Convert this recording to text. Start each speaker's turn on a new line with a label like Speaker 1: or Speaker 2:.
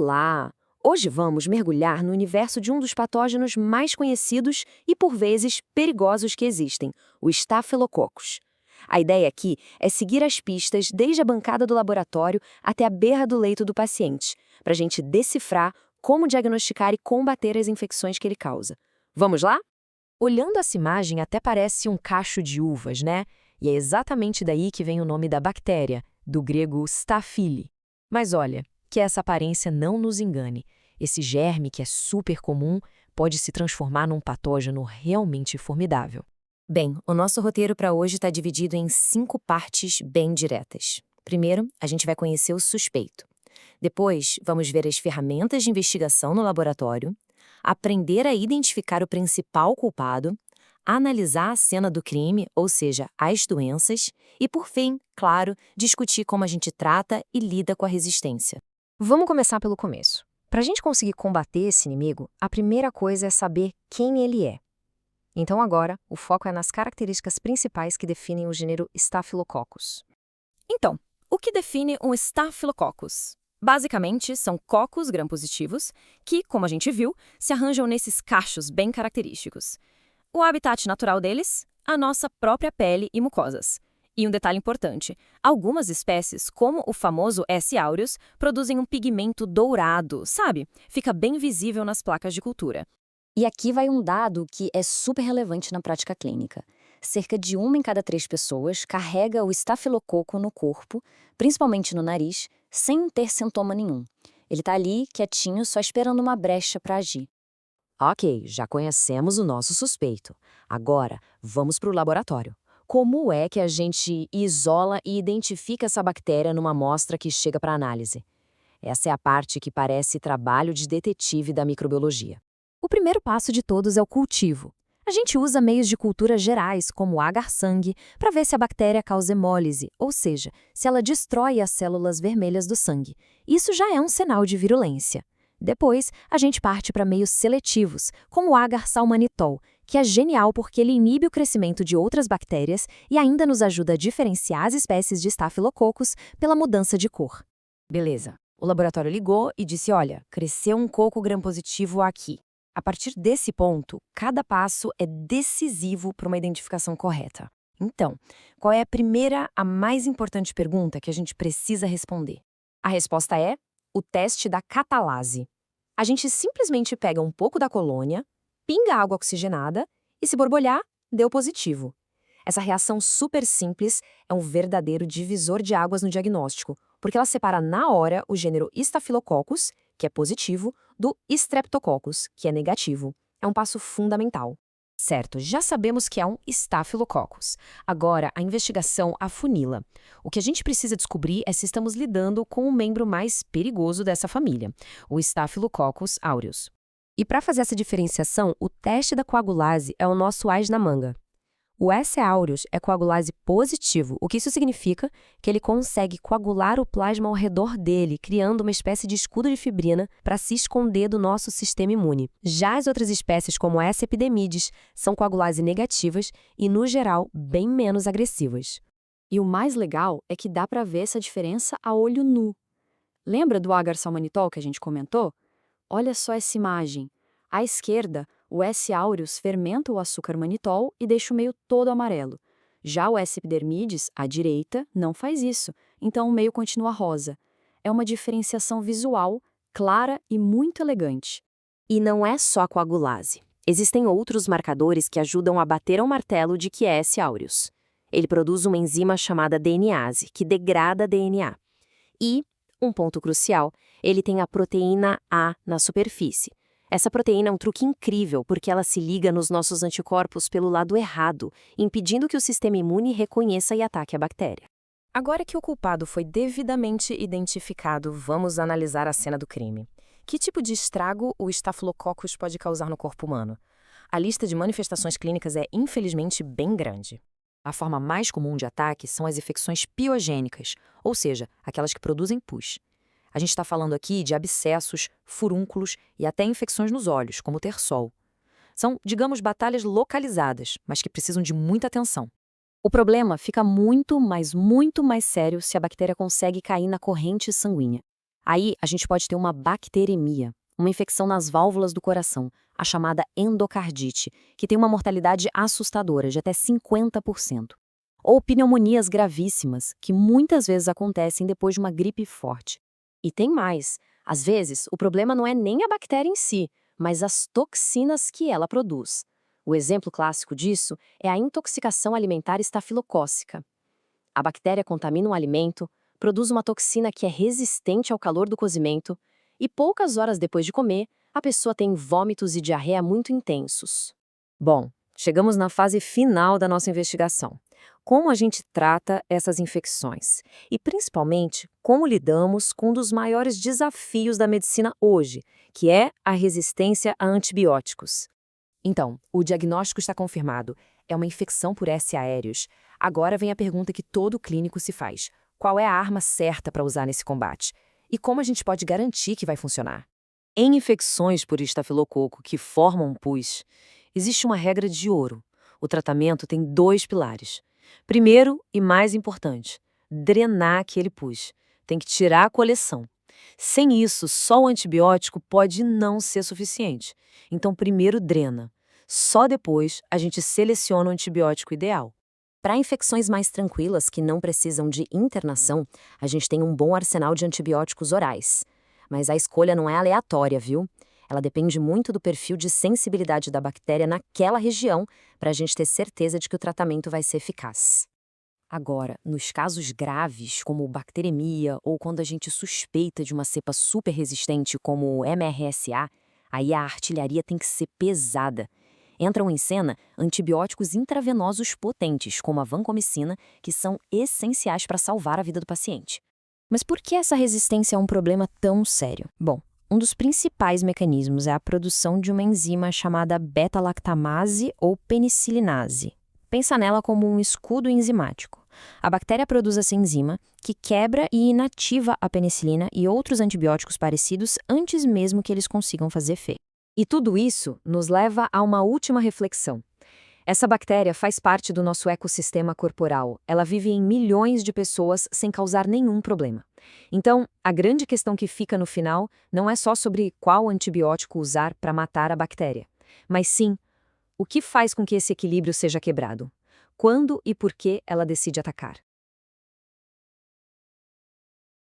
Speaker 1: Olá! Hoje vamos mergulhar no universo de um dos patógenos mais conhecidos e, por vezes, perigosos que existem, o Staphylococcus. A ideia aqui é seguir as pistas desde a bancada do laboratório até a berra do leito do paciente, para a gente decifrar como diagnosticar e combater as infecções que ele causa. Vamos lá?
Speaker 2: Olhando essa imagem, até parece um cacho de uvas, né? E é exatamente daí que vem o nome da bactéria, do grego Staphyli. Mas olha, que essa aparência não nos engane. Esse germe, que é super comum, pode se transformar num patógeno realmente formidável.
Speaker 1: Bem, o nosso roteiro para hoje está dividido em 5 partes bem diretas. Primeiro, a gente vai conhecer o suspeito. Depois, vamos ver as ferramentas de investigação no laboratório, aprender a identificar o principal culpado, analisar a cena do crime, ou seja, as doenças, e, por fim, claro, discutir como a gente trata e lida com a resistência.
Speaker 2: Vamos começar pelo começo. Para a gente conseguir combater esse inimigo, a primeira coisa é saber quem ele é. Então agora, o foco é nas características principais que definem o gênero Staphylococcus.
Speaker 3: Então, o que define um Staphylococcus? Basicamente, são cocos gram-positivos que, como a gente viu, se arranjam nesses cachos bem característicos. O habitat natural deles? A nossa própria pele e mucosas. E um detalhe importante, algumas espécies, como o famoso S. aureus, produzem um pigmento dourado, sabe? Fica bem visível nas placas de cultura.
Speaker 4: E aqui vai um dado que é super relevante na prática clínica. Cerca de 1 em cada 3 pessoas carrega o estafilococo no corpo, principalmente no nariz, sem ter sintoma nenhum. Ele está ali, quietinho, só esperando uma brecha para agir.
Speaker 2: Ok, já conhecemos o nosso suspeito. Agora, vamos para o laboratório. Como é que a gente isola e identifica essa bactéria numa amostra que chega para análise? Essa é a parte que parece trabalho de detetive da microbiologia.
Speaker 3: O primeiro passo de todos é o cultivo. A gente usa meios de cultura gerais, como agar-sangue, para ver se a bactéria causa hemólise, ou seja, se ela destrói as células vermelhas do sangue. Isso já é um sinal de virulência. Depois, a gente parte para meios seletivos, como o agar-salmanitol, que é genial porque ele inibe o crescimento de outras bactérias e ainda nos ajuda a diferenciar as espécies de Staphylococcus pela mudança de cor.
Speaker 2: Beleza. O laboratório ligou e disse, olha, cresceu um coco gram-positivo aqui. A partir desse ponto, cada passo é decisivo para uma identificação correta. Então, qual é a primeira, a mais importante pergunta que a gente precisa responder? A resposta é o teste da catalase. A gente simplesmente pega um pouco da colônia, pinga água oxigenada e, se borbulhar, deu positivo. Essa reação super simples é um verdadeiro divisor de águas no diagnóstico, porque ela separa na hora o gênero Staphylococcus, que é positivo, do Streptococcus, que é negativo. É um passo fundamental.
Speaker 3: Certo, já sabemos que é um Staphylococcus. Agora, a investigação afunila. O que a gente precisa descobrir é se estamos lidando com o membro mais perigoso dessa família, o Staphylococcus aureus. E para fazer essa diferenciação, o teste da coagulase é o nosso as na manga. O S. aureus é coagulase positivo, o que isso significa? Que ele consegue coagular o plasma ao redor dele, criando uma espécie de escudo de fibrina para se esconder do nosso sistema imune. Já as outras espécies, como S. epidermidis, são coagulase negativas e, no geral, bem menos agressivas.
Speaker 4: E o mais legal é que dá para ver essa diferença a olho nu. Lembra do agar-salmanitol que a gente comentou? Olha só essa imagem. À esquerda, o S. aureus fermenta o açúcar manitol e deixa o meio todo amarelo. Já o S. epidermidis, à direita, não faz isso, então o meio continua rosa. É uma diferenciação visual, clara e muito elegante.
Speaker 1: E não é só a coagulase. Existem outros marcadores que ajudam a bater ao martelo de que é S. aureus. Ele produz uma enzima chamada DNase, que degrada DNA. E, um ponto crucial, ele tem a proteína A na superfície. Essa proteína é um truque incrível porque ela se liga nos nossos anticorpos pelo lado errado, impedindo que o sistema imune reconheça e ataque a bactéria.
Speaker 3: Agora que o culpado foi devidamente identificado, vamos analisar a cena do crime. Que tipo de estrago o Staphylococcus pode causar no corpo humano? A lista de manifestações clínicas é, infelizmente, bem grande.
Speaker 2: A forma mais comum de ataque são as infecções piogênicas, ou seja, aquelas que produzem pus. A gente está falando aqui de abscessos, furúnculos e até infecções nos olhos, como o terçol. São, digamos, batalhas localizadas, mas que precisam de muita atenção.
Speaker 4: O problema fica muito mais sério se a bactéria consegue cair na corrente sanguínea.
Speaker 3: Aí a gente pode ter uma bacteremia, uma infecção nas válvulas do coração, a chamada endocardite, que tem uma mortalidade assustadora de até 50%. Ou pneumonias gravíssimas, que muitas vezes acontecem depois de uma gripe forte.
Speaker 1: E tem mais. Às vezes, o problema não é nem a bactéria em si, mas as toxinas que ela produz. O exemplo clássico disso é a intoxicação alimentar estafilocócica. A bactéria contamina um alimento, produz uma toxina que é resistente ao calor do cozimento, e poucas horas depois de comer, a pessoa tem vômitos e diarreia muito intensos.
Speaker 3: Bom, chegamos na fase final da nossa investigação. Como a gente trata essas infecções? E, principalmente, como lidamos com um dos maiores desafios da medicina hoje, que é a resistência a antibióticos. Então, o diagnóstico está confirmado. É uma infecção por S. aéreos. Agora vem a pergunta que todo clínico se faz. Qual é a arma certa para usar nesse combate? E como a gente pode garantir que vai funcionar? Em infecções por estafilococo que formam um pus, existe uma regra de ouro. O tratamento tem 2 pilares. Primeiro, e mais importante, drenar aquele pus. Tem que tirar a coleção. Sem isso, só o antibiótico pode não ser suficiente. Então, primeiro drena. Só depois a gente seleciona o antibiótico ideal. Para infecções mais tranquilas que não precisam de internação, a gente tem um bom arsenal de antibióticos orais. Mas a escolha não é aleatória, viu? Ela depende muito do perfil de sensibilidade da bactéria naquela região para a gente ter certeza de que o tratamento vai ser eficaz. Agora, nos casos graves, como bacteremia ou quando a gente suspeita de uma cepa super resistente como o MRSA, aí a artilharia tem que ser pesada. Entram em cena antibióticos intravenosos potentes, como a vancomicina, que são essenciais para salvar a vida do paciente. Mas por que essa resistência é um problema tão sério? Bom, um dos principais mecanismos é a produção de uma enzima chamada beta-lactamase ou penicilinase. Pensa nela como um escudo enzimático. A bactéria produz essa enzima, que quebra e inativa a penicilina e outros antibióticos parecidos antes mesmo que eles consigam fazer efeito. E tudo isso nos leva a uma última reflexão. Essa bactéria faz parte do nosso ecossistema corporal. Ela vive em milhões de pessoas sem causar nenhum problema. Então, a grande questão que fica no final não é só sobre qual antibiótico usar para matar a bactéria, mas sim o que faz com que esse equilíbrio seja quebrado. Quando e por que ela decide atacar.